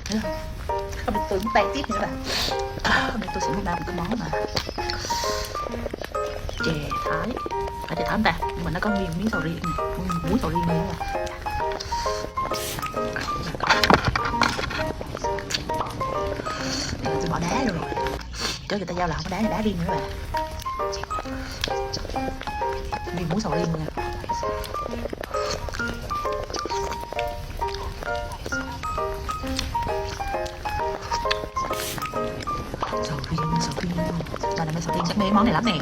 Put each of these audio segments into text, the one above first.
Thấy không? Hôm nay tôi muốn tay tiếp nữa bạn. Hôm nay tôi sẽ muốn làm một cái món mà chè Thái. Phải chè Thái không ta? Nhưng mà nó có nguyên miếng sầu riêng này, nguyên muối sầu riêng nữa nè. Tôi bỏ đá rồi. Chứ người ta giao là không có đá, đá riêng nữa bạn. Nguyên muối sầu riêng nha. Sầu riêng. Bà làm mấy sầu riêng chắc mê món này lắm nè.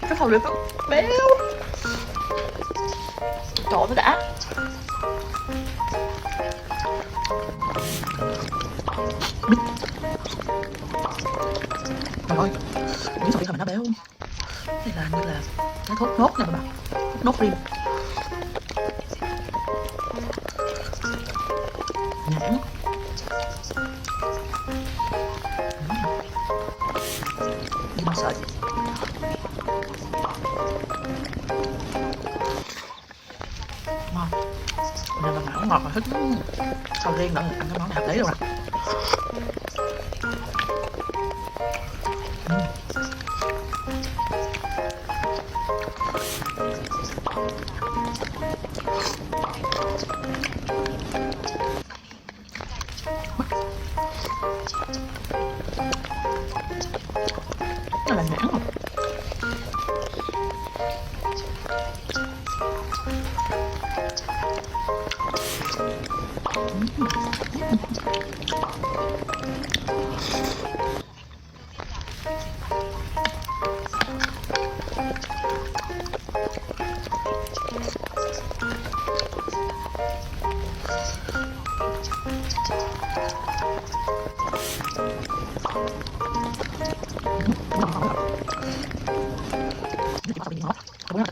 Cái sầu riêng nó béo. Trời ơi, nó đã. Mít. Trời ơi, miếng sầu riêng mà nó béo. Đây là như là cái thốt nốt này mà bạn. Thốt nốt riêng. Nhãn. Nhưng mà sợi. Ngon. Đây là món ngọt mà thích sầu riêng nữa, ăn cái món này hợp lý luôn ạ. Nó là nhãn rồi. Đúng rồi.